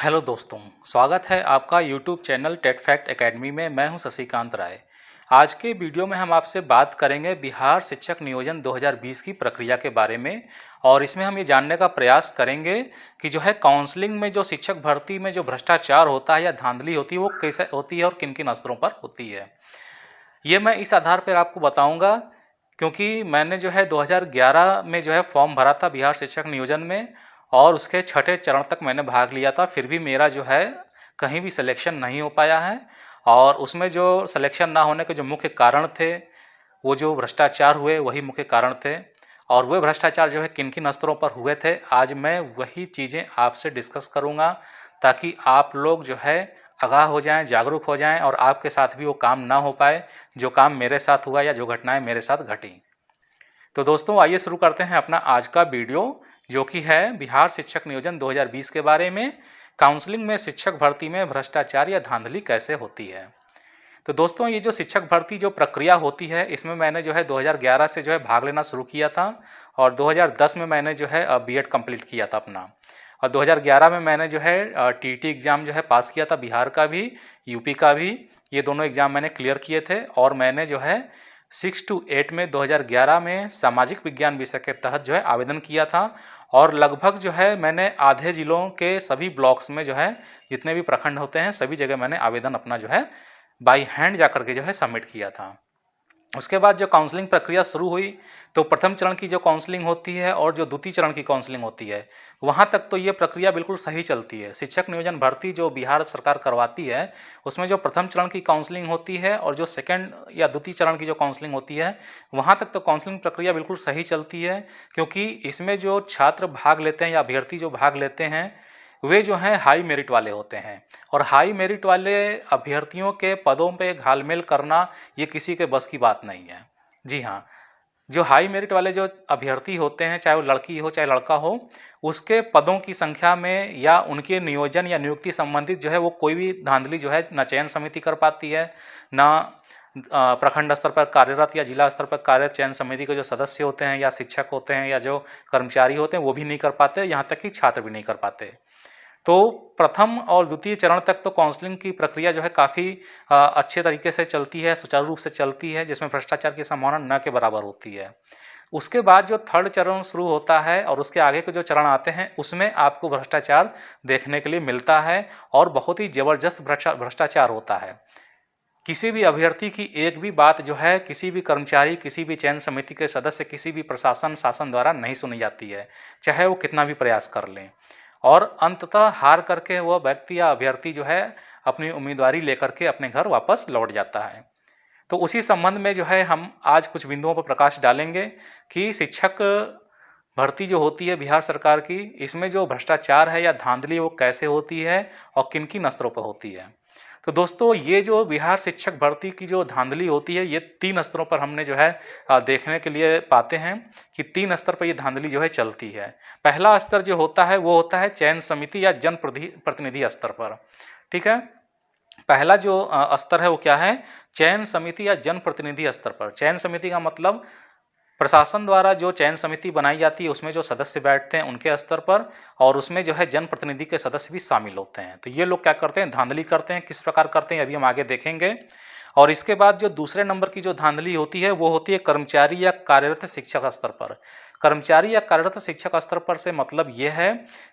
Hello दोस्तों, स्वागत है आपका YouTube channel TET fact academy में। मैं हूं शशिकांत राय। आज के वीडियो में हम आपसे बात करेंगे बिहार शिक्षक नियोजन 2020 की प्रक्रिया के बारे में। और इसमें हम ये जानने का प्रयास करेंगे कि जो है काउंसलिंग में जो शिक्षक भर्ती में जो भ्रष्टाचार होता है या धांधली होती है वो कैसे होती है और किन किन स्तरों पर होती है, ये मैं इस आधार पर आपको बताऊँगा क्योंकि मैंने जो है 2011 में जो है फॉर्म भरा था बिहार शिक्षक नियोजन में और उसके छठे चरण तक मैंने भाग लिया था। फिर भी मेरा जो है कहीं भी सिलेक्शन नहीं हो पाया है। और उसमें जो सिलेक्शन ना होने के जो मुख्य कारण थे, वो जो भ्रष्टाचार हुए वही मुख्य कारण थे। और वह भ्रष्टाचार जो है किन किन स्तरों पर हुए थे, आज मैं वही चीज़ें आपसे डिस्कस करूँगा ताकि आप लोग जो है आगाह हो जाएं, जागरूक हो जाएं और आपके साथ भी वो काम ना हो पाए जो काम मेरे साथ हुआ या जो घटनाएं मेरे साथ घटी। तो दोस्तों आइए शुरू करते हैं अपना आज का वीडियो, जो कि है बिहार शिक्षक नियोजन 2020 के बारे में। काउंसलिंग में शिक्षक भर्ती में भ्रष्टाचार या धांधली कैसे होती है। तो दोस्तों ये जो शिक्षक भर्ती जो प्रक्रिया होती है, इसमें मैंने जो है 2011 से जो है भाग लेना शुरू किया था और 2010 में मैंने जो है बीएड कंप्लीट किया था अपना। और 2011 में मैंने जो है टीटी एग्ज़ाम जो है पास किया था, बिहार का भी यूपी का भी। ये दोनों एग्ज़ाम मैंने क्लियर किए थे और मैंने जो है 6 to 8 में 2011 में सामाजिक विज्ञान विषय के तहत जो है आवेदन किया था। और लगभग जो है मैंने आधे जिलों के सभी ब्लॉक्स में जो है जितने भी प्रखंड होते हैं सभी जगह मैंने आवेदन अपना जो है बाई हैंड जा करके जो है सबमिट किया था। उसके बाद जो काउंसलिंग प्रक्रिया शुरू हुई तो प्रथम चरण की जो काउंसलिंग होती है और जो द्वितीय चरण की काउंसलिंग होती है, वहाँ तक तो ये प्रक्रिया बिल्कुल सही चलती है। शिक्षक नियोजन भर्ती जो बिहार सरकार करवाती है, उसमें जो प्रथम चरण की काउंसलिंग होती है और जो सेकंड या द्वितीय चरण की जो काउंसलिंग होती है, वहाँ तक तो काउंसलिंग प्रक्रिया बिल्कुल सही चलती है। क्योंकि इसमें जो छात्र भाग लेते हैं या अभ्यर्थी जो भाग लेते हैं, वे जो हैं हाई मेरिट वाले होते हैं। और हाई मेरिट वाले अभ्यर्थियों के पदों पे घालमेल करना ये किसी के बस की बात नहीं है। जी हाँ, जो हाई मेरिट वाले जो अभ्यर्थी होते हैं, चाहे वो लड़की हो चाहे लड़का हो, उसके पदों की संख्या में या उनके नियोजन या नियुक्ति संबंधित जो है वो कोई भी धांधली जो है ना चयन समिति कर पाती है, ना प्रखंड स्तर पर कार्यरत या जिला स्तर पर कार्यरत चयन समिति के जो सदस्य होते हैं या शिक्षक होते हैं या जो कर्मचारी होते हैं वो भी नहीं कर पाते, यहाँ तक कि छात्र भी नहीं कर पाते। तो प्रथम और द्वितीय चरण तक तो काउंसलिंग की प्रक्रिया जो है काफ़ी अच्छे तरीके से चलती है, सुचारू रूप से चलती है, जिसमें भ्रष्टाचार की संभावना न के बराबर होती है। उसके बाद जो थर्ड चरण शुरू होता है और उसके आगे के जो चरण आते हैं, उसमें आपको भ्रष्टाचार देखने के लिए मिलता है और बहुत ही ज़बरदस्त भ्रष्टाचार होता है। किसी भी अभ्यर्थी की एक भी बात जो है किसी भी कर्मचारी, किसी भी चयन समिति के सदस्य, किसी भी प्रशासन शासन द्वारा नहीं सुनी जाती है, चाहे वो कितना भी प्रयास कर लें। और अंततः हार करके वह व्यक्ति या अभ्यर्थी जो है अपनी उम्मीदवारी लेकर के अपने घर वापस लौट जाता है। तो उसी संबंध में जो है हम आज कुछ बिंदुओं पर प्रकाश डालेंगे कि शिक्षक भर्ती जो होती है बिहार सरकार की, इसमें जो भ्रष्टाचार है या धांधली वो कैसे होती है और किन किन स्तरों पर होती है। तो दोस्तों ये जो बिहार शिक्षक भर्ती की जो धांधली होती है, ये 3 स्तरों पर हमने जो है देखने के लिए पाते हैं कि 3 स्तर पर ये धांधली जो है चलती है। पहला स्तर जो होता है वो होता है चयन समिति या जन प्रतिनिधि स्तर पर। ठीक है, पहला जो स्तर है वो क्या है, चयन समिति या जन प्रतिनिधि स्तर पर। चयन समिति का मतलब प्रशासन द्वारा जो चयन समिति बनाई जाती है उसमें जो सदस्य बैठते हैं उनके स्तर पर, और उसमें जो है जनप्रतिनिधि के सदस्य भी शामिल होते हैं। तो ये लोग क्या करते हैं, धांधली करते हैं। किस प्रकार करते हैं अभी हम आगे देखेंगे। और इसके बाद जो दूसरे नंबर की जो धांधली होती है वो होती है कर्मचारी या कार्यरत शिक्षक स्तर पर। कर्मचारी या कार्यरत शिक्षक स्तर पर से मतलब ये है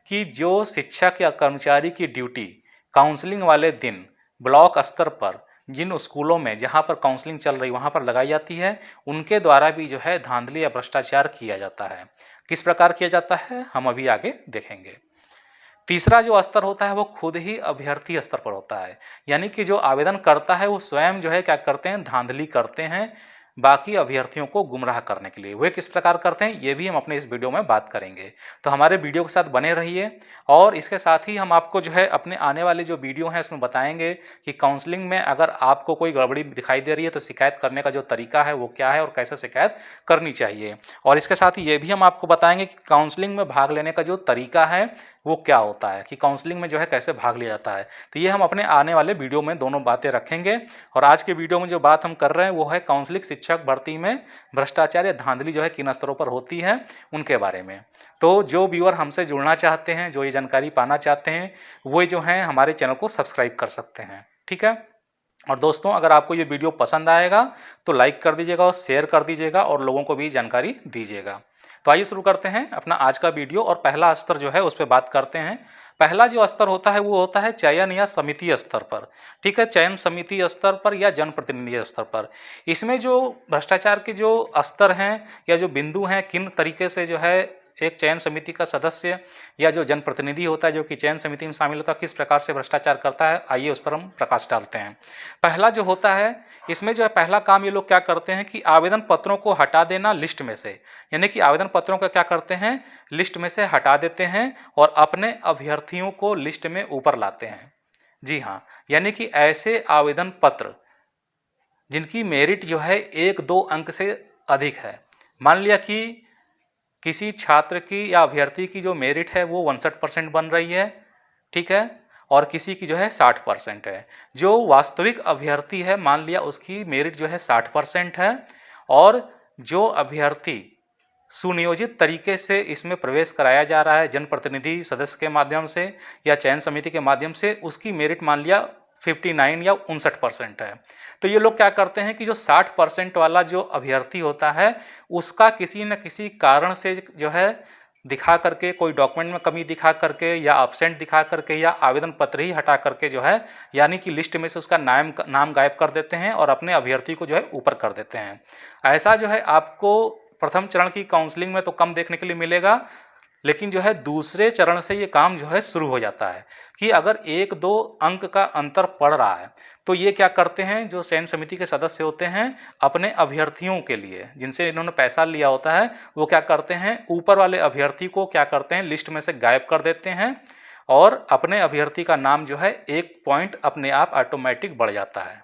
कि जो शिक्षक या कर्मचारी की ड्यूटी काउंसलिंग वाले दिन ब्लॉक स्तर पर जिन स्कूलों में जहाँ पर काउंसलिंग चल रही वहाँ पर लगाई जाती है, उनके द्वारा भी जो है धांधली या भ्रष्टाचार किया जाता है। किस प्रकार किया जाता है हम अभी आगे देखेंगे। तीसरा जो स्तर होता है वो खुद ही अभ्यर्थी स्तर पर होता है, यानी कि जो आवेदन करता है वो स्वयं जो है क्या करते हैं, धांधली करते हैं बाकी अभ्यर्थियों को गुमराह करने के लिए। वे किस प्रकार करते हैं ये भी हम अपने इस वीडियो में बात करेंगे। तो हमारे वीडियो के साथ बने रहिए। और इसके साथ ही हम आपको जो है अपने आने वाले जो वीडियो हैं उसमें बताएंगे कि काउंसलिंग में अगर आपको कोई गड़बड़ी दिखाई दे रही है तो शिकायत करने का जो तरीका है वो क्या है और कैसे शिकायत करनी चाहिए। और इसके साथ ही ये भी हम आपको बताएंगे कि काउंसलिंग में भाग लेने का जो तरीका है वो क्या होता है, कि काउंसलिंग में जो है कैसे भाग लिया जाता है। तो ये हम अपने आने वाले वीडियो में दोनों बातें रखेंगे। और आज के वीडियो में जो बात हम कर रहे हैं वो है काउंसलिंग शिक्षक शिक्षक भर्ती में भ्रष्टाचार या धांधली जो है किन स्तरों पर होती है उनके बारे में। तो जो व्यूअर हमसे जुड़ना चाहते हैं, जो ये जानकारी पाना चाहते हैं, वो जो हैं हमारे चैनल को सब्सक्राइब कर सकते हैं। ठीक है। और दोस्तों, अगर आपको ये वीडियो पसंद आएगा तो लाइक कर दीजिएगा और शेयर कर दीजिएगा और लोगों को भी जानकारी दीजिएगा। तो आइए शुरू करते हैं अपना आज का वीडियो और पहला स्तर जो है उस पर बात करते हैं। पहला जो स्तर होता है वो होता है चयन या समिति स्तर पर। ठीक है, चयन समिति स्तर पर या जनप्रतिनिधि स्तर पर। इसमें जो भ्रष्टाचार के जो स्तर हैं या जो बिंदु हैं, किन तरीके से जो है एक चयन समिति का सदस्य या जो जनप्रतिनिधि होता है जो कि चयन समिति में शामिल होता है किस प्रकार से भ्रष्टाचार करता है, आइए उस पर हम प्रकाश डालते हैं। पहला जो होता है इसमें जो है पहला काम ये लोग क्या करते हैं कि आवेदन पत्रों को हटा देना लिस्ट में से, यानी कि आवेदन पत्रों का क्या करते हैं, लिस्ट में से हटा देते हैं और अपने अभ्यर्थियों को लिस्ट में ऊपर लाते हैं। जी हाँ, यानी कि ऐसे आवेदन पत्र जिनकी मेरिट जो है 1-2 अंक से अधिक है। मान लिया कि किसी छात्र की या अभ्यर्थी की जो मेरिट है वो 61% बन रही है, ठीक है, और किसी की जो है 60% है। जो वास्तविक अभ्यर्थी है मान लिया उसकी मेरिट जो है 60% है और जो अभ्यर्थी सुनियोजित तरीके से इसमें प्रवेश कराया जा रहा है जनप्रतिनिधि सदस्य के माध्यम से या चयन समिति के माध्यम से, उसकी मेरिट मान लिया 59 या 59% है। तो ये लोग क्या करते हैं कि जो 60% वाला जो अभ्यर्थी होता है उसका किसी न किसी कारण से जो है दिखा करके, कोई डॉक्यूमेंट में कमी दिखा करके या एब्सेंट दिखा करके या आवेदन पत्र ही हटा करके जो है, यानी कि लिस्ट में से उसका नाम गायब कर देते हैं और अपने अभ्यर्थी को जो है ऊपर कर देते हैं। ऐसा जो है आपको प्रथम चरण की काउंसलिंग में तो कम देखने के लिए मिलेगा, लेकिन जो है दूसरे चरण से ये काम जो है शुरू हो जाता है कि अगर 1-2 अंक का अंतर पड़ रहा है तो ये क्या करते हैं, जो चयन समिति के सदस्य होते हैं अपने अभ्यर्थियों के लिए जिनसे इन्होंने पैसा लिया होता है, वो क्या करते हैं ऊपर वाले अभ्यर्थी को क्या करते हैं लिस्ट में से गायब कर देते हैं और अपने अभ्यर्थी का नाम जो है 1 पॉइंट अपने आप ऑटोमेटिक बढ़ जाता है।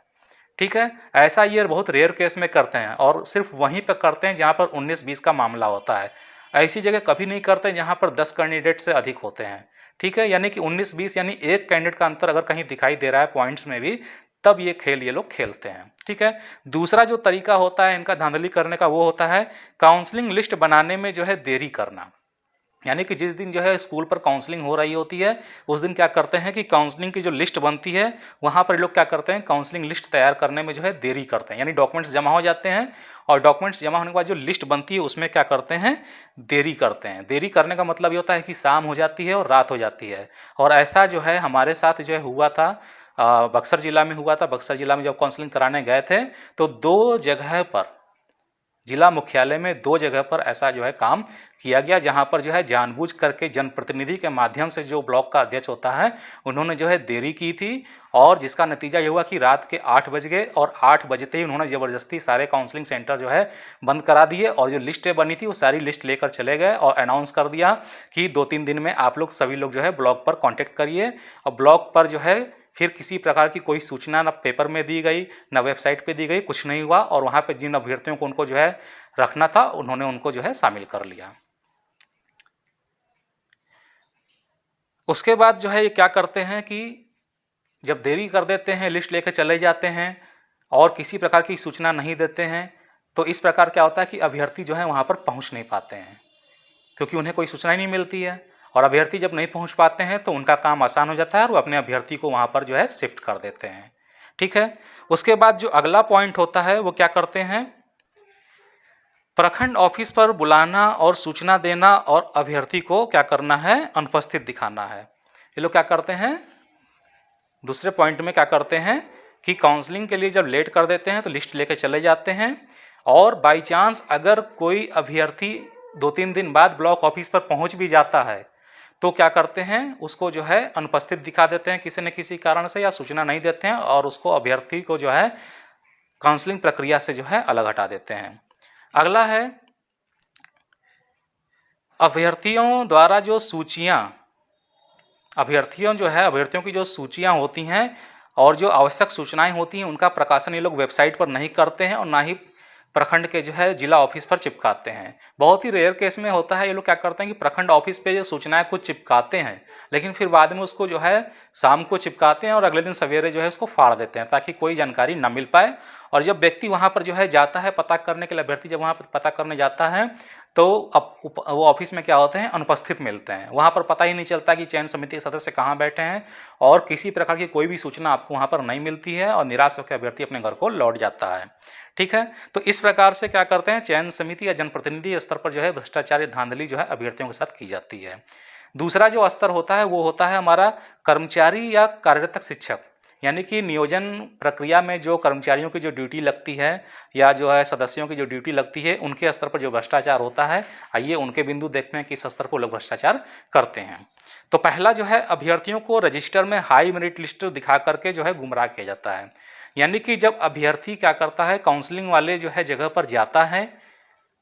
ठीक है, ऐसा ये बहुत रेयर केस में करते हैं और सिर्फ वहीं पर करते हैं जहाँ पर 19-20 का मामला होता है। ऐसी जगह कभी नहीं करते जहाँ पर 10 कैंडिडेट से अधिक होते हैं। ठीक है, यानी कि 19-20 यानी एक कैंडिडेट का अंतर अगर कहीं दिखाई दे रहा है पॉइंट्स में भी, तब ये खेल ये लोग खेलते हैं। ठीक है, दूसरा जो तरीका होता है इनका धांधली करने का वो होता है काउंसलिंग लिस्ट बनाने में जो है देरी करना। यानी कि जिस दिन जो है स्कूल पर काउंसलिंग हो रही होती है उस दिन क्या करते हैं कि काउंसलिंग की जो लिस्ट बनती है वहाँ पर लोग क्या करते हैं काउंसलिंग लिस्ट तैयार करने में जो है देरी करते हैं, यानी डॉक्यूमेंट्स जमा हो जाते हैं और डॉक्यूमेंट्स जमा होने के बाद जो लिस्ट बनती है उसमें क्या करते हैं, देरी करते हैं। देरी करने का मतलब ये होता है कि शाम हो जाती है और रात हो जाती है। और ऐसा जो है हमारे साथ जो है हुआ था, बक्सर जिला में हुआ था। बक्सर जिला में जब काउंसलिंग कराने गए थे तो 2 जगह पर, जिला मुख्यालय में 2 जगह पर ऐसा जो है काम किया गया जहां पर जो है जानबूझ करके जनप्रतिनिधि के माध्यम से जो ब्लॉक का अध्यक्ष होता है उन्होंने जो है देरी की थी और जिसका नतीजा ये हुआ कि रात के 8 बज गए और 8 बजते ही उन्होंने ज़बरदस्ती सारे काउंसलिंग सेंटर जो है बंद करा दिए और जो लिस्टें बनी थी वो सारी लिस्ट लेकर चले गए और अनाउंस कर दिया कि 2-3 दिन में आप लोग सभी लोग जो है ब्लॉक पर कॉन्टेक्ट करिए। और ब्लॉक पर जो है फिर किसी प्रकार की कोई सूचना न पेपर में दी गई न वेबसाइट पे दी गई, कुछ नहीं हुआ और वहाँ पे जिन अभ्यर्थियों को उनको जो है रखना था उन्होंने उनको जो है शामिल कर लिया। उसके बाद जो है ये क्या करते हैं कि जब देरी कर देते हैं, लिस्ट लेकर चले जाते हैं और किसी प्रकार की सूचना नहीं देते हैं, तो इस प्रकार क्या होता है कि अभ्यर्थी जो है वहाँ पर पहुँच नहीं पाते हैं क्योंकि उन्हें कोई सूचना ही नहीं मिलती है। और अभ्यर्थी जब नहीं पहुंच पाते हैं तो उनका काम आसान हो जाता है और वो अपने अभ्यर्थी को वहां पर जो है शिफ्ट कर देते हैं। ठीक है, उसके बाद जो अगला पॉइंट होता है वो क्या करते हैं, प्रखंड ऑफिस पर बुलाना और सूचना देना और अभ्यर्थी को क्या करना है, अनुपस्थित दिखाना है। ये लोग क्या करते हैं, दूसरे पॉइंट में क्या करते हैं कि काउंसलिंग के लिए जब लेट कर देते हैं तो लिस्ट लेके चले जाते हैं और बाई चांस अगर कोई अभ्यर्थी 2-3 दिन बाद ब्लॉक ऑफिस पर पहुंच भी जाता है तो क्या करते हैं, उसको जो है अनुपस्थित दिखा देते हैं किसी न किसी कारण से या सूचना नहीं देते हैं और उसको अभ्यर्थी को जो है काउंसलिंग प्रक्रिया से जो है अलग हटा देते हैं। अगला है अभ्यर्थियों द्वारा जो सूचियां, अभ्यर्थियों की जो सूचियां होती हैं और जो आवश्यक सूचनाएं होती हैं उनका प्रकाशन ये लोग वेबसाइट पर नहीं करते हैं और ना ही प्रखंड के जो है जिला ऑफिस पर चिपकाते हैं। बहुत ही रेयर केस में होता है, ये लोग क्या करते हैं कि प्रखंड ऑफिस पे जो सूचनाएं कुछ चिपकाते हैं, लेकिन फिर बाद में उसको जो है शाम को चिपकाते हैं और अगले दिन सवेरे जो है उसको फाड़ देते हैं ताकि कोई जानकारी ना मिल पाए। और जब व्यक्ति वहाँ पर जो है जाता है पता करने के लिए, अभ्यर्थी जब वहाँ पर पता करने जाता है तो वो ऑफिस में क्या होते हैं, अनुपस्थित मिलते हैं। वहाँ पर पता ही नहीं चलता कि चयन समिति के सदस्य कहाँ बैठे हैं और किसी प्रकार की कोई भी सूचना आपको वहाँ पर नहीं मिलती है और निराश होकर अभ्यर्थी अपने घर को लौट जाता है। ठीक है, तो इस प्रकार से क्या करते हैं, चयन समिति या जनप्रतिनिधि स्तर पर जो है भ्रष्टाचार या धांधली जो है अभ्यर्थियों के साथ की जाती है। दूसरा जो स्तर होता है वो होता है हमारा कर्मचारी या कार्यरत शिक्षक, यानी कि नियोजन प्रक्रिया में जो कर्मचारियों की जो ड्यूटी लगती है या जो है सदस्यों की जो ड्यूटी लगती है, उनके स्तर पर जो भ्रष्टाचार होता है, आइए उनके बिंदु देखते हैं किस स्तर पर लोग भ्रष्टाचार करते हैं। तो पहला जो है, अभ्यर्थियों को रजिस्टर में हाई मेरिट लिस्ट दिखा करके जो है गुमराह किया जाता है। यानी कि जब अभ्यर्थी क्या करता है, काउंसलिंग वाले जो है जगह पर जाता है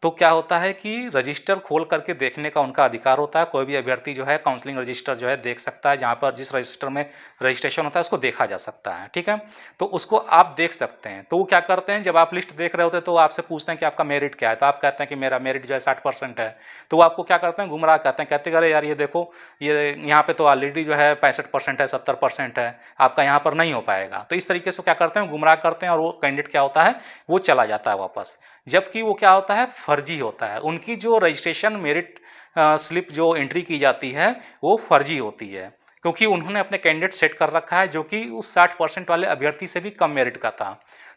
तो क्या होता है कि रजिस्टर खोल करके देखने का उनका अधिकार होता है। कोई भी अभ्यर्थी जो है काउंसलिंग रजिस्टर जो है देख सकता है, जहाँ पर जिस रजिस्टर में रजिस्ट्रेशन होता है उसको देखा जा सकता है। ठीक है, तो उसको आप देख सकते हैं। तो वो क्या करते हैं, जब आप लिस्ट देख रहे होते हैं तो आपसे पूछते हैं कि आपका मेरिट क्या है, तो आप कहते हैं कि मेरा मेरिट जो है 60% है। तो वो आपको क्या करते हैं, गुमराह करते हैं, कहते अरे यार ये देखो, ये यहाँ पे तो ऑलरेडी जो है 65% है, 70% है, आपका यहाँ पर नहीं हो पाएगा। तो इस तरीके से क्या करते हैं, गुमराह करते हैं और वो कैंडिडेट क्या होता है, वो चला जाता है वापस। जबकि वो क्या होता है, फर्जी होता है। उनकी जो रजिस्ट्रेशन मेरिट स्लिप जो एंट्री की जाती है वो फर्जी होती है, क्योंकि उन्होंने अपने कैंडिडेट सेट कर रखा है जो कि उस 60% वाले अभ्यर्थी से भी कम मेरिट का था।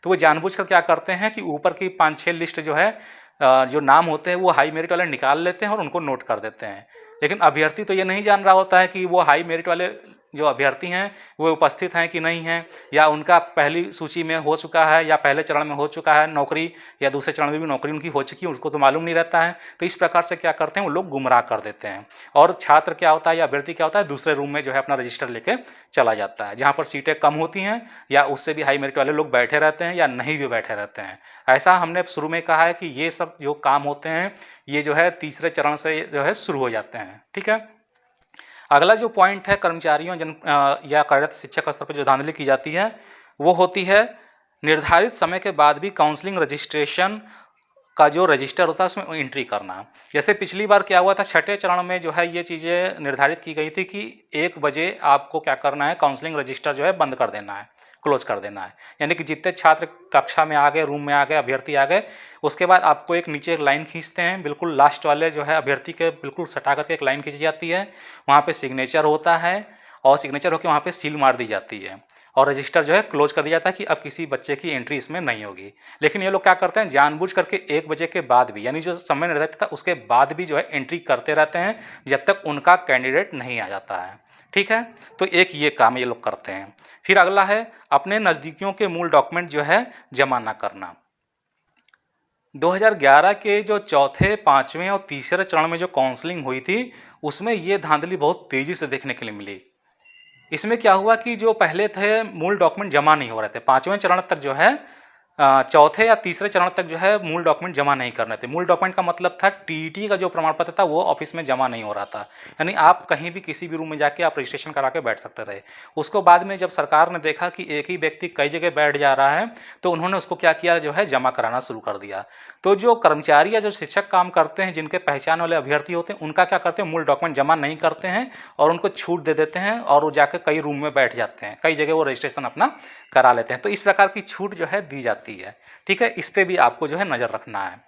तो वो जानबूझकर क्या करते हैं कि ऊपर की 5-6 लिस्ट जो है जो नाम होते हैं वो हाई मेरिट वाले निकाल लेते हैं और उनको नोट कर देते हैं। लेकिन अभ्यर्थी तो ये नहीं जान रहा होता है कि वो हाई मेरिट वाले जो अभ्यर्थी हैं वो उपस्थित हैं कि नहीं हैं, या उनका पहली सूची में हो चुका है या पहले चरण में हो चुका है नौकरी, या दूसरे चरण में भी नौकरी उनकी हो चुकी है, उसको तो मालूम नहीं रहता है। तो इस प्रकार से क्या करते हैं, वो लोग गुमराह कर देते हैं। और छात्र क्या होता है या अभ्यर्थी क्या होता है, दूसरे रूम में जो है अपना रजिस्टर लेके चला जाता है, जहाँ पर सीटें कम होती हैं या उससे भी हाई मेरिट वाले लोग बैठे रहते हैं या नहीं भी बैठे रहते हैं। ऐसा हमने शुरू में कहा है कि ये सब जो काम होते हैं ये जो है तीसरे चरण से जो है शुरू हो जाते हैं। ठीक है, अगला जो पॉइंट है कर्मचारियों या कार्यरत शिक्षक स्तर पर जो धांधली की जाती है वो होती है निर्धारित समय के बाद भी काउंसलिंग रजिस्ट्रेशन का जो रजिस्टर होता है उसमें एंट्री करना। जैसे पिछली बार क्या हुआ था, छठे चरण में जो है ये चीज़ें निर्धारित की गई थी कि 1 बजे आपको क्या करना है, काउंसलिंग रजिस्टर जो है बंद कर देना है, क्लोज कर देना है। यानी कि जितने छात्र कक्षा में आ गए, रूम में आ गए, अभ्यर्थी आ गए, उसके बाद आपको एक नीचे एक लाइन खींचते हैं, बिल्कुल लास्ट वाले जो है अभ्यर्थी के बिल्कुल सटा करके एक लाइन खींची जाती है, वहाँ पे सिग्नेचर होता है और सिग्नेचर होकर वहाँ पे सील मार दी जाती है और रजिस्टर जो है क्लोज कर दिया जाता है कि अब किसी बच्चे की एंट्री इसमें नहीं होगी। लेकिन ये लोग क्या करते हैं, जानबूझ करके 1 बजे के बाद भी, यानी जो समय निर्धारित था उसके बाद भी जो है एंट्री करते रहते हैं जब तक उनका कैंडिडेट नहीं आ जाता है। ठीक है, तो एक ये काम ये लोग करते हैं। फिर अगला है अपने नज़दीकियों के मूल डॉक्यूमेंट जो है जमा ना करना। 2011 के जो चौथे, पाँचवें और तीसरे चरण में जो काउंसलिंग हुई थी उसमें ये धांधली बहुत तेज़ी से देखने के लिए मिली। इसमें क्या हुआ कि जो पहले थे मूल डॉक्यूमेंट जमा नहीं हो रहे थे, 5वें चरण तक जो है चौथे या तीसरे चरण तक जो है मूल डॉक्यूमेंट जमा नहीं करने थे। मूल डॉक्यूमेंट का मतलब था टीईटी का जो प्रमाण पत्र था वो ऑफिस में जमा नहीं हो रहा था, यानी आप कहीं भी किसी भी रूम में जाके आप रजिस्ट्रेशन करा के बैठ सकते थे। उसको बाद में जब सरकार ने देखा कि एक ही व्यक्ति कई जगह बैठ जा रहा है तो उन्होंने उसको क्या किया, जो है जमा कराना शुरू कर दिया। तो जो कर्मचारी या जो शिक्षक काम करते हैं, जिनके पहचान वाले अभ्यर्थी होते हैं, उनका क्या करते हैं, मूल डॉक्यूमेंट जमा नहीं करते हैं और उनको छूट दे देते हैं और वो जाकर कई रूम में बैठ जाते हैं, कई जगह वो रजिस्ट्रेशन अपना करा लेते हैं। तो इस प्रकार की छूट जो है दी जाती है। ठीक है, इस पर भी आपको जो है नज़र रखना है।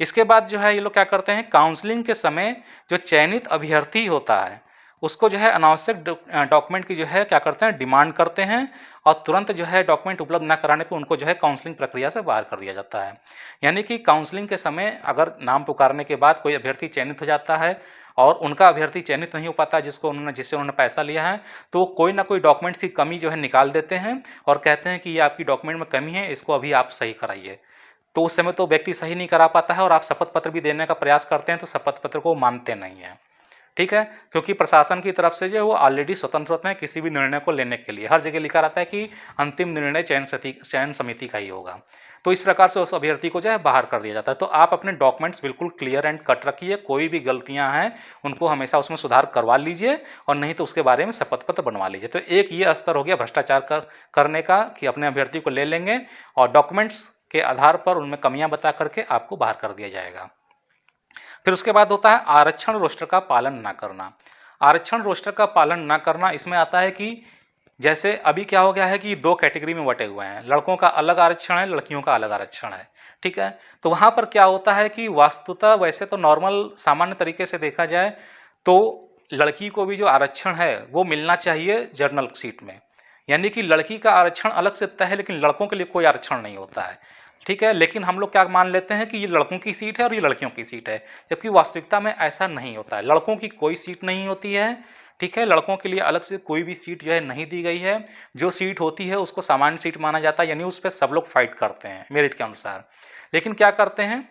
इसके बाद जो है ये लोग क्या करते हैं, काउंसलिंग के समय जो चयनित अभ्यर्थी होता है उसको जो है अनावश्यक डॉक्यूमेंट की जो है क्या करते हैं, डिमांड करते हैं और तुरंत जो है डॉक्यूमेंट उपलब्ध न कराने पे उनको जो है काउंसलिंग प्रक्रिया से बाहर कर दिया जाता है। यानी कि काउंसलिंग के समय अगर नाम पुकारने के बाद कोई अभ्यर्थी चयनित हो जाता है और उनका अभ्यर्थी चयनित नहीं हो पाता जिससे उन्होंने पैसा लिया है, तो कोई ना कोई डॉक्यूमेंट्स की कमी जो है निकाल देते हैं और कहते हैं कि ये आपकी डॉक्यूमेंट में कमी है, इसको अभी आप सही कराइए। तो उस समय तो व्यक्ति सही नहीं करा पाता है और आप शपथ पत्र भी देने का प्रयास करते हैं तो शपथ पत्र को मानते नहीं हैं। ठीक है, क्योंकि प्रशासन की तरफ से जो वो ऑलरेडी स्वतंत्र होते हैं किसी भी निर्णय को लेने के लिए। हर जगह लिखा रहता है कि अंतिम निर्णय चयन समिति का ही होगा। तो इस प्रकार से उस अभ्यर्थी को जो है बाहर कर दिया जाता है। तो आप अपने डॉक्यूमेंट्स बिल्कुल क्लियर एंड कट रखिए, कोई भी गलतियां हैं उनको हमेशा उसमें सुधार करवा लीजिए और नहीं तो उसके बारे में शपथ पत्र बनवा लीजिए। तो एक ये स्तर हो गया भ्रष्टाचार करने का कि अपने अभ्यर्थी को ले लेंगे और डॉक्यूमेंट्स के आधार पर उनमें कमियां बता करके आपको बाहर कर दिया जाएगा। फिर उसके बाद होता है आरक्षण रोस्टर का पालन ना करना। आरक्षण रोस्टर का पालन ना करना इसमें आता है कि जैसे अभी क्या हो गया है कि दो कैटेगरी में बटे हुए हैं, लड़कों का अलग आरक्षण है, लड़कियों का अलग आरक्षण है, ठीक है। तो वहाँ पर क्या होता है कि वास्तुतः वैसे तो नॉर्मल सामान्य तरीके से देखा जाए तो लड़की को भी जो आरक्षण है वो मिलना चाहिए जनरल सीट में, यानी कि लड़की का आरक्षण अलग से तय है लेकिन लड़कों के लिए कोई आरक्षण नहीं होता है, ठीक है। लेकिन हम लोग क्या मान लेते हैं कि ये लड़कों की सीट है और ये लड़कियों की सीट है, जबकि वास्तविकता में ऐसा नहीं होता है। लड़कों की कोई सीट नहीं होती है, ठीक है। लड़कों के लिए अलग से कोई भी सीट जो है नहीं दी गई है। जो सीट होती है उसको सामान्य सीट माना जाता है, यानी उस पर सब लोग फाइट करते हैं मेरिट के अनुसार। लेकिन क्या करते हैं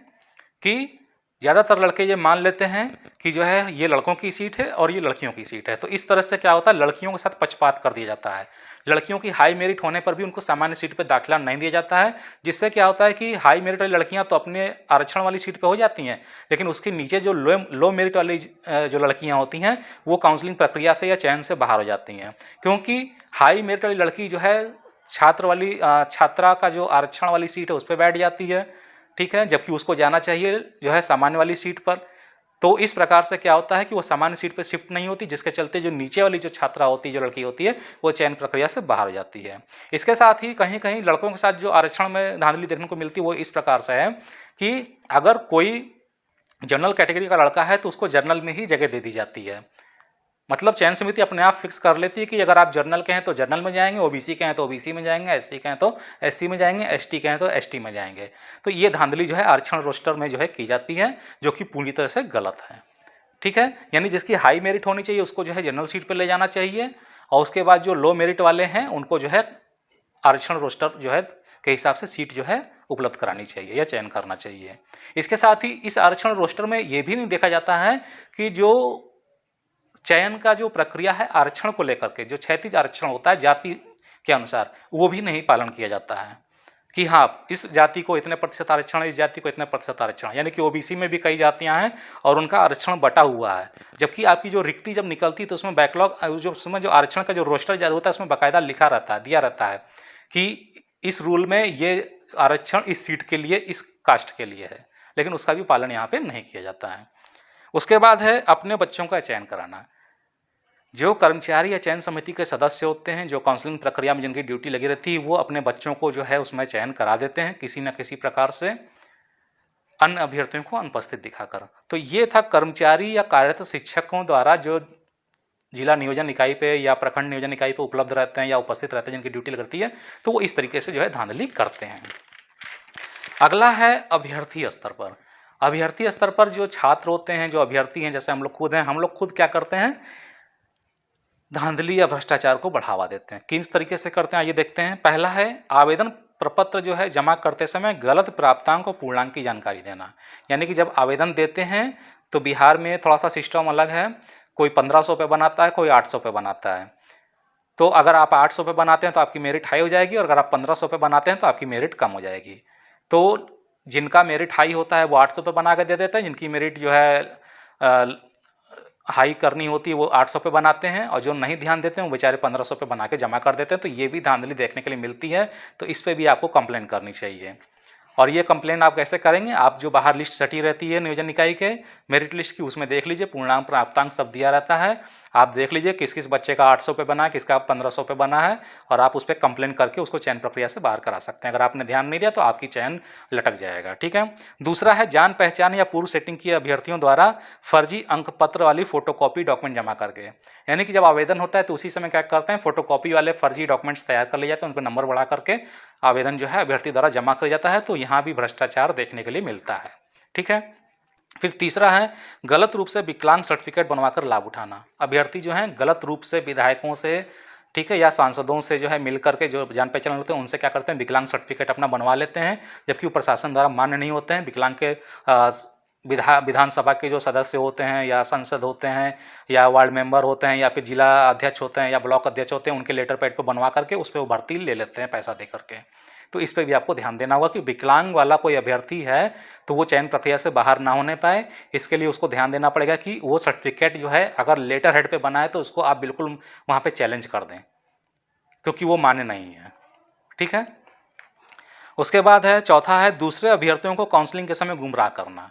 कि ज़्यादातर लड़के ये मान लेते हैं कि जो है ये लड़कों की सीट है और ये लड़कियों की सीट है। तो इस तरह से क्या होता है, लड़कियों के साथ पक्षपात कर दिया जाता है। लड़कियों की हाई मेरिट होने पर भी उनको सामान्य सीट पर दाखिला नहीं दिया जाता है, जिससे क्या होता है कि हाई मेरिट वाली लड़कियां तो अपने आरक्षण वाली सीट पर हो जाती हैं, लेकिन उसके नीचे जो लो मेरिट वाली जो लड़कियां होती हैं वो काउंसलिंग प्रक्रिया से या चयन से बाहर हो जाती हैं, क्योंकि हाई मेरिट वाली लड़की जो है छात्रा का जो आरक्षण वाली सीट है उस पर बैठ जाती है, ठीक है, जबकि उसको जाना चाहिए जो है सामान्य वाली सीट पर। तो इस प्रकार से क्या होता है कि वो सामान्य सीट पर शिफ्ट नहीं होती, जिसके चलते जो नीचे वाली जो छात्रा होती है, जो लड़की होती है, वो चयन प्रक्रिया से बाहर हो जाती है। इसके साथ ही कहीं कहीं लड़कों के साथ जो आरक्षण में धांधली देखने को मिलती है वो इस प्रकार से है कि अगर कोई जनरल कैटेगरी का लड़का है तो उसको जनरल में ही जगह दे दी जाती है। मतलब चयन समिति अपने आप फिक्स कर लेती है कि अगर आप जनरल के हैं तो जनरल में जाएंगे, ओबीसी के हैं तो ओबीसी में जाएंगे, एससी के हैं तो एससी में जाएंगे, एसटी के हैं तो एसटी में जाएंगे। तो ये धांधली जो है आरक्षण रोस्टर में जो है की जाती है, जो कि पूरी तरह से गलत है, ठीक है। यानी जिसकी हाई मेरिट होनी चाहिए उसको जो है जनरल सीट पर ले जाना चाहिए, और उसके बाद जो लो मेरिट वाले हैं उनको जो है आरक्षण रोस्टर जो है के हिसाब से सीट जो है उपलब्ध करानी चाहिए या चयन करना चाहिए। इसके साथ ही इस आरक्षण रोस्टर में ये भी नहीं देखा जाता है कि जो चयन का जो प्रक्रिया है आरक्षण को लेकर के, जो क्षैतिज आरक्षण होता है जाति के अनुसार, वो भी नहीं पालन किया जाता है कि हाँ इस जाति को इतने प्रतिशत आरक्षण है, इस जाति को इतने प्रतिशत आरक्षण, यानी कि ओबीसी में भी कई जातियां हैं और उनका आरक्षण बटा हुआ है, जबकि आपकी जो रिक्ति जब निकलती है तो उसमें बैकलॉग जो उसमें जो आरक्षण का जो रोस्टर जारी होता है उसमें बाकायदा लिखा रहता है, दिया रहता है कि इस रूल में ये आरक्षण इस सीट के लिए, इस कास्ट के लिए है, लेकिन उसका भी पालन यहाँ पे नहीं किया जाता है। उसके बाद है अपने बच्चों का चयन कराना। जो कर्मचारी या चयन समिति के सदस्य होते हैं, जो काउंसलिंग प्रक्रिया में जिनकी ड्यूटी लगी रहती है, वो अपने बच्चों को जो है उसमें चयन करा देते हैं किसी न किसी प्रकार से अन्य अभ्यर्थियों को अनुपस्थित दिखाकर। तो ये था कर्मचारी या कार्यरत शिक्षकों द्वारा जो जिला नियोजन इकाई पे या प्रखंड नियोजन इकाई पे उपलब्ध रहते हैं या उपस्थित रहते हैं, जिनकी ड्यूटी लगती है, तो वो इस तरीके से जो है धांधली करते हैं। अगला है अभ्यर्थी स्तर पर। अभ्यर्थी स्तर पर जो छात्र होते हैं, जो अभ्यर्थी हैं, जैसे हम लोग खुद हैं, हम लोग खुद क्या करते हैं, धांधली या भ्रष्टाचार को बढ़ावा देते हैं। किस तरीके से करते हैं आइए देखते हैं। पहला है आवेदन प्रपत्र जो है जमा करते समय गलत प्राप्तांक और पूर्णांक की जानकारी देना। यानी कि जब आवेदन देते हैं तो बिहार में थोड़ा सा सिस्टम अलग है, कोई 1500 पे बनाता है, कोई 800 पे बनाता है। तो अगर आप 800 पे बनाते हैं तो आपकी मेरिट हाई हो जाएगी, और अगर आप 1500 पे बनाते हैं तो आपकी मेरिट कम हो जाएगी। तो जिनका मेरिट हाई होता है वो 800 पे बना के दे देते हैं, जिनकी मेरिट जो है हाई करनी होती है वो 800 पे बनाते हैं, और जो नहीं ध्यान देते हैं वो बेचारे 1500 पे बना के जमा कर देते हैं। तो ये भी धांधली देखने के लिए मिलती है, तो इस पे भी आपको कंप्लेंट करनी चाहिए। और ये कंप्लेंट आप कैसे करेंगे, आप जो बाहर लिस्ट सटी रहती है नियोजन इकाई के मेरिट लिस्ट की, उसमें देख लीजिए पूर्णांक प्राप्तांक सब दिया रहता है। आप देख लीजिए किस किस बच्चे का 800 पे बना है, किसका 1500 पे बना है, और आप उस पर कंप्लेंट करके उसको चयन प्रक्रिया से बाहर करा सकते हैं। अगर आपने ध्यान नहीं दिया तो आपकी चयन लटक जाएगा, ठीक है। दूसरा है जान पहचान या पूर्व सेटिंग किए अभ्यर्थियों द्वारा फर्जी अंक पत्र वाली फोटोकॉपी डॉक्यूमेंट जमा करके। यानी कि जब आवेदन होता है तो उसी समय क्या करते हैं, फोटोकॉपी वाले फर्जी डॉक्यूमेंट्स तैयार कर लिए जाते हैं, उन पर नंबर बढ़ा करके आवेदन जो है अभ्यर्थी द्वारा जमा कर जाता है। तो यहाँ भी भ्रष्टाचार देखने के लिए मिलता है, ठीक है। फिर तीसरा है गलत रूप से विकलांग सर्टिफिकेट बनवाकर लाभ उठाना। अभ्यर्थी जो है गलत रूप से विधायकों से, ठीक है, या सांसदों से जो है मिल करके जो जान पहचान होते हैं उनसे क्या करते हैं, विकलांग सर्टिफिकेट अपना बनवा लेते हैं, जबकि वो प्रशासन द्वारा मान्य नहीं होते हैं। विकलांग के विधानसभा के जो सदस्य होते हैं या सांसद होते हैं या वार्ड मेंबर होते हैं या फिर जिला अध्यक्ष होते हैं या ब्लॉक अध्यक्ष होते हैं, उनके लेटर पैड पर बनवा करके उस पर वो भर्ती ले लेते हैं पैसा दे करके। तो इस पर भी आपको ध्यान देना होगा कि विकलांग वाला कोई अभ्यर्थी है तो वो चयन प्रक्रिया से बाहर ना होने पाए। इसके लिए उसको ध्यान देना पड़ेगा कि वो सर्टिफिकेट जो है अगर लेटर हेड पे बना है तो उसको आप बिल्कुल वहाँ पे चैलेंज कर दें, क्योंकि वो मान्य नहीं है, ठीक है। उसके बाद है चौथा है दूसरे अभ्यर्थियों को काउंसलिंग के समय गुमराह करना।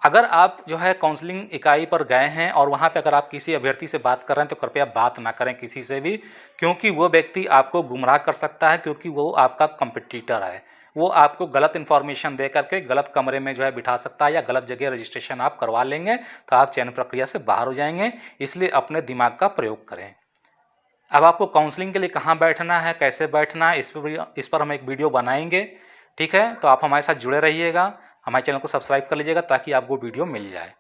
अगर आप जो है काउंसलिंग इकाई पर गए हैं और वहाँ पे अगर आप किसी अभ्यर्थी से बात कर रहे हैं तो कृपया बात ना करें किसी से भी, क्योंकि वो व्यक्ति आपको गुमराह कर सकता है, क्योंकि वो आपका कंपटीटर है। वो आपको गलत इन्फॉर्मेशन दे करके गलत कमरे में जो है बिठा सकता है, या गलत जगह रजिस्ट्रेशन आप करवा लेंगे तो आप चयन प्रक्रिया से बाहर हो जाएंगे। इसलिए अपने दिमाग का प्रयोग करें। अब आपको काउंसलिंग के लिए कहाँ बैठना है, कैसे बैठना है, इस पर हम एक वीडियो बनाएंगे। ठीक है, तो आप हमारे साथ जुड़े रहिएगा, हमारे चैनल को सब्सक्राइब कर लीजिएगा ताकि आपको वीडियो मिल जाए।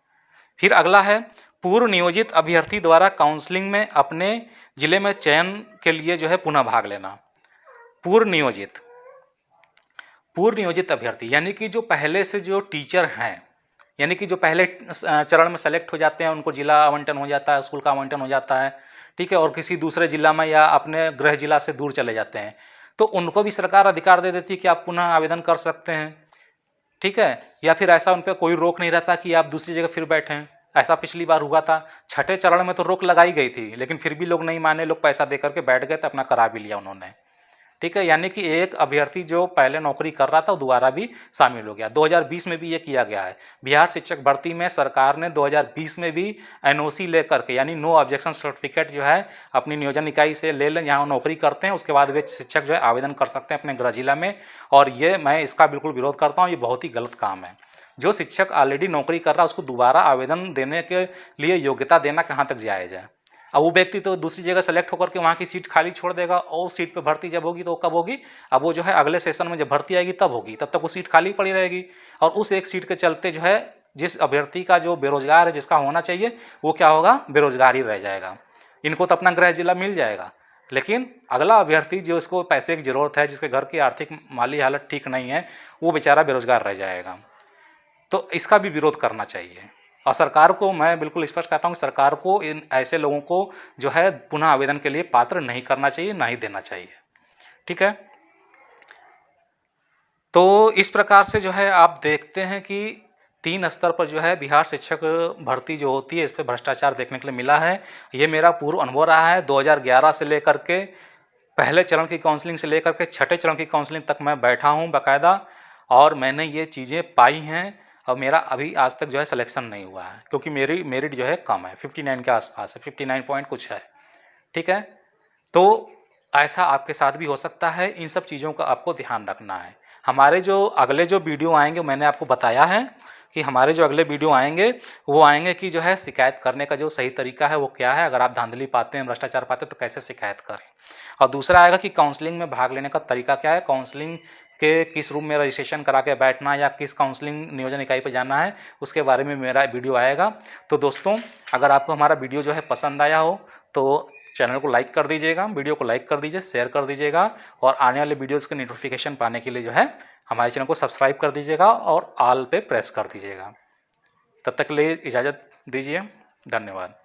फिर अगला है पूर्व नियोजित अभ्यर्थी द्वारा काउंसलिंग में अपने जिले में चयन के लिए जो है पुनः भाग लेना। पूर्व नियोजित अभ्यर्थी यानी कि जो पहले से जो टीचर हैं, यानी कि जो पहले चरण में सेलेक्ट हो जाते हैं, उनको जिला आवंटन हो जाता है, स्कूल का आवंटन हो जाता है, ठीक है, और किसी दूसरे जिला में या अपने गृह जिला से दूर चले जाते हैं, तो उनको भी सरकार अधिकार दे देती है कि आप पुनः आवेदन कर सकते हैं। ठीक है, या फिर ऐसा उन पर कोई रोक नहीं रहता कि आप दूसरी जगह फिर बैठें। ऐसा पिछली बार हुआ था, छठे चरण में तो रोक लगाई गई थी, लेकिन फिर भी लोग नहीं माने, लोग पैसा दे करके बैठ गए तो अपना करा भी लिया उन्होंने। ठीक है, यानी कि एक अभ्यर्थी जो पहले नौकरी कर रहा था वो दोबारा भी शामिल हो गया। 2020 में भी ये किया गया है। बिहार शिक्षक भर्ती में सरकार ने 2020 में भी एनओसी लेकर के, यानी नो ऑब्जेक्शन सर्टिफिकेट जो है अपनी नियोजन इकाई से ले लें, जहाँ नौकरी करते हैं, उसके बाद वे शिक्षक जो है आवेदन कर सकते हैं अपने गृह जिला में। और ये मैं इसका बिल्कुल विरोध करता हूँ, ये बहुत ही गलत काम है। जो शिक्षक ऑलरेडी नौकरी कर रहा है उसको दोबारा आवेदन देने के लिए योग्यता देना कहाँ तक जायज़ है। अब वो व्यक्ति तो दूसरी जगह सेलेक्ट होकर के वहाँ की सीट खाली छोड़ देगा, और उस सीट पे भर्ती जब होगी तो वो कब होगी, अब वो जो है अगले सेशन में जब भर्ती आएगी तब होगी, तब तक वो सीट खाली पड़ी रहेगी। और उस एक सीट के चलते जो है जिस अभ्यर्थी का जो बेरोजगार है, जिसका होना चाहिए, वो क्या होगा, बेरोजगार ही रह जाएगा। इनको तो अपना गृह जिला मिल जाएगा, लेकिन अगला अभ्यर्थी जो इसको पैसे की जरूरत है, जिसके घर की आर्थिक माली हालत ठीक नहीं है, वो बेचारा बेरोजगार रह जाएगा। तो इसका भी विरोध करना चाहिए। और सरकार को मैं बिल्कुल स्पष्ट कहता हूँ कि सरकार को इन ऐसे लोगों को जो है पुनः आवेदन के लिए पात्र नहीं करना चाहिए, ना ही देना चाहिए। ठीक है, तो इस प्रकार से जो है आप देखते हैं कि 3 स्तर पर जो है बिहार शिक्षक भर्ती जो होती है, इस पर भ्रष्टाचार देखने के लिए मिला है। ये मेरा पूर्व अनुभव रहा है। 2011 से लेकर के पहले चरण की काउंसलिंग से लेकर के छठे चरण की काउंसलिंग तक मैं बैठा हूँ बाकायदा, और मैंने ये चीज़ें पाई हैं। और मेरा अभी आज तक जो है सिलेक्शन नहीं हुआ है, क्योंकि मेरी मेरिट जो है कम है, 59 के आसपास है, 59 पॉइंट कुछ है। ठीक है, तो ऐसा आपके साथ भी हो सकता है। इन सब चीज़ों का आपको ध्यान रखना है। हमारे जो अगले जो वीडियो आएंगे, मैंने आपको बताया है कि हमारे जो अगले वीडियो आएंगे वो आएंगे कि जो है शिकायत करने का जो सही तरीका है वो क्या है, अगर आप धांधली पाते हैं, भ्रष्टाचार पाते हैं तो कैसे शिकायत करें। और दूसरा आएगा कि काउंसलिंग में भाग लेने का तरीका क्या है, काउंसलिंग के किस रूम में रजिस्ट्रेशन करा के बैठना या किस काउंसलिंग नियोजन इकाई पर जाना है, उसके बारे में मेरा वीडियो आएगा। तो दोस्तों, अगर आपको हमारा वीडियो जो है पसंद आया हो तो चैनल को लाइक कर दीजिएगा, वीडियो को लाइक कर दीजिए, शेयर कर दीजिएगा, और आने वाले वीडियोज़ के नोटिफिकेशन पाने के लिए जो है हमारे चैनल को सब्सक्राइब कर दीजिएगा और ऑल पे प्रेस कर दीजिएगा। तब तक के लिए इजाज़त दीजिए। धन्यवाद।